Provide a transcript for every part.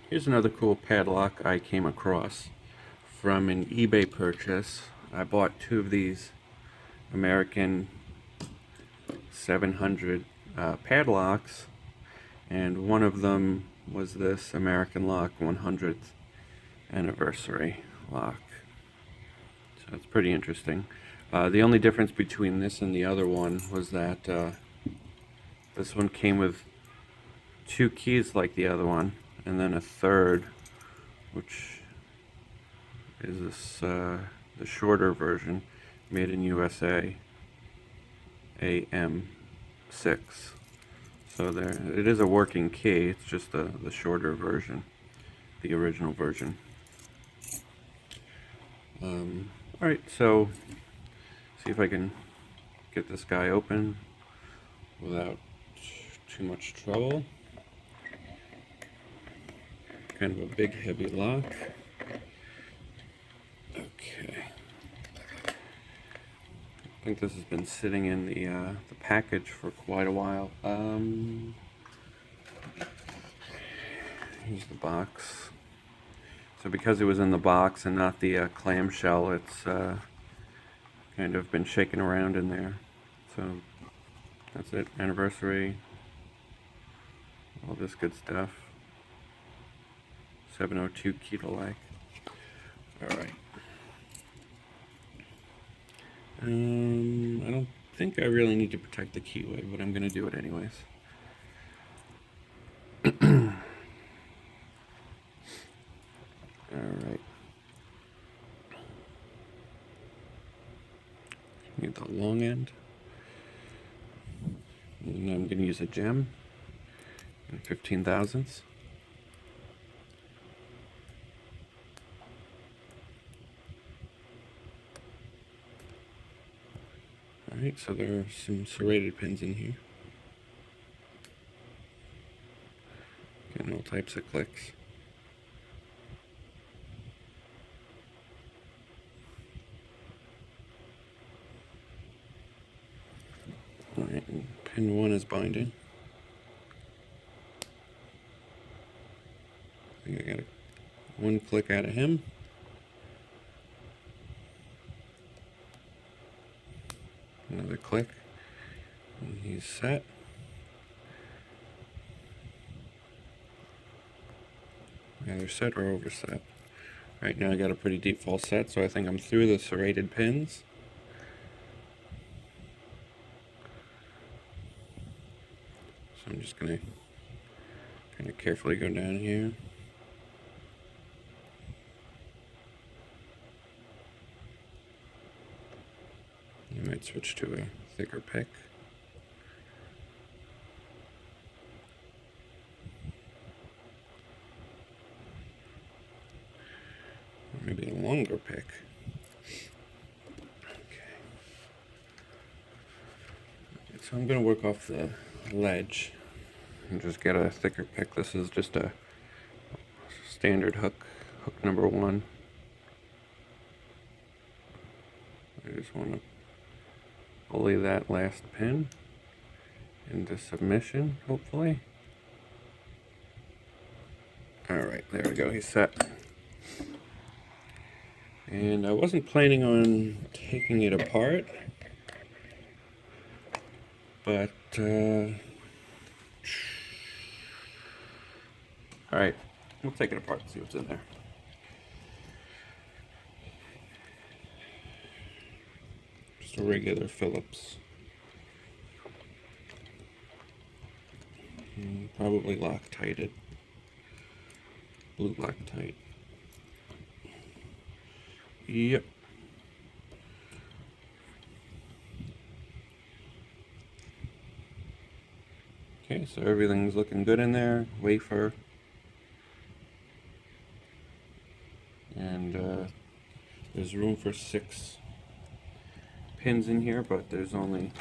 Here's another cool padlock I came across from an eBay purchase. I bought two of these American 700 padlocks, and one of them was this American lock 100th anniversary lock. So it's pretty interesting. The only difference between this and the other one was that this one came with two keys like the other one, and then a third, which is this the shorter version, made in USA, AM6. So there, it is a working key. It's just the shorter version, the original version. All right, so see if I can get this guy open without too much trouble. Kind of a big, heavy lock. Okay. I think this has been sitting in the package for quite a while. Here's the box. So because it was in the box and not the clamshell, it's kind of been shaking around in there. So that's it. Anniversary. All this good stuff. 702 key to like. All right. I don't think I really need to protect the keyway, but I'm going to do it anyways. All right. Need the long end. And I'm going to use a gem and 15 thousandths. Alright, so there are some serrated pins in here. Getting all types of clicks. Alright, pin 1 is binding. I think I got one click out of him. Another click, and he's set. Either set or overset. Right now I got a pretty deep false set, so I think I'm through the serrated pins. So I'm just going to kind of carefully go down here. I might switch to a thicker pick. Or maybe a longer pick. Okay. So I'm going to work off the ledge and just get a thicker pick. This is just a standard hook number 1. I just want to pulley that last pin into submission, hopefully. Alright, there we go, he's set. And I wasn't planning on taking it apart, but alright, we'll take it apart and see what's in there. Just a regular Phillips. Probably Loctited. Blue Loctite. Yep. Okay, so everything's looking good in there. Wafer. And there's room for 6 pins in here, but there's only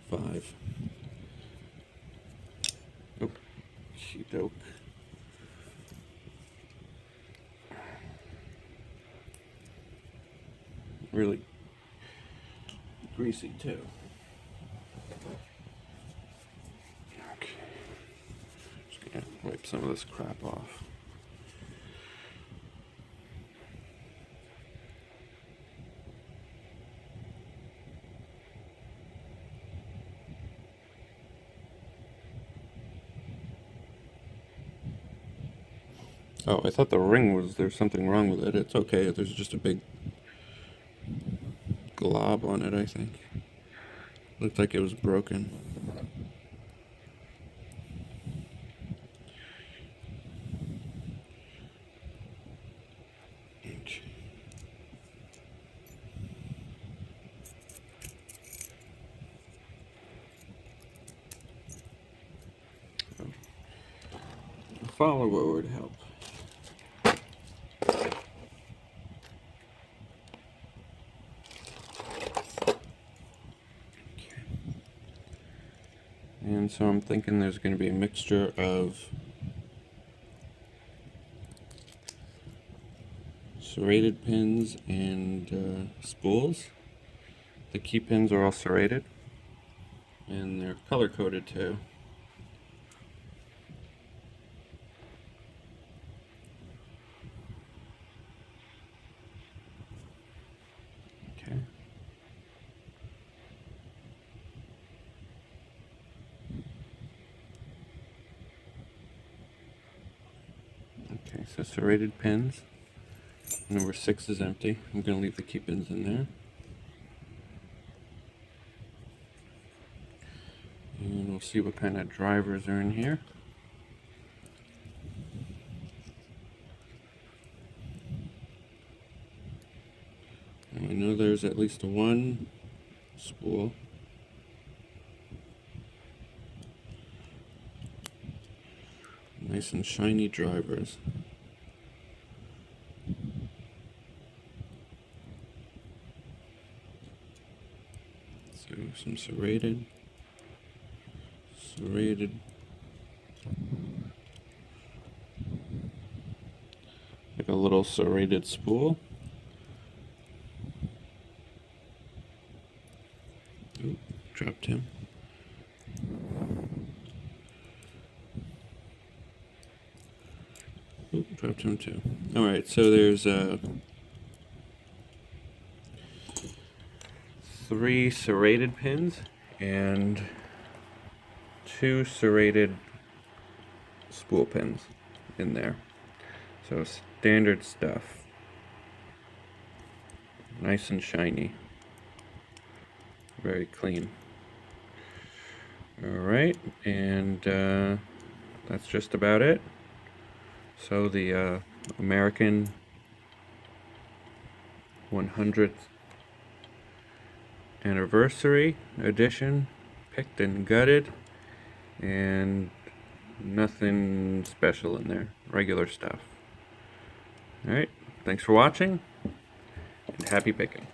5. Oh, doke. Really greasy too. Okay. Just gonna Wipe some of this crap off. Oh, I thought the ring was, there's something wrong with it. It's okay, there's just a big glob on it, I think. Looked like it was broken. Okay. A follower would help. And so I'm thinking there's going to be a mixture of serrated pins and spools. The key pins are all serrated, and they're color coded too. Okay. Okay, so serrated pins. Number 6 is empty. I'm going to leave the key pins in there. And we'll see what kind of drivers are in here. And I know there's at least one spool. Nice and shiny drivers. So some serrated. Like a little serrated spool. Ooh, dropped him. Ooh, dropped him too. Alright, so there's 3 serrated pins and 2 serrated spool pins in there. So standard stuff. Nice and shiny. Very clean. Alright, and that's just about it. So the American 100th anniversary edition, picked and gutted, and nothing special in there, regular stuff. Alright, thanks for watching, and happy picking.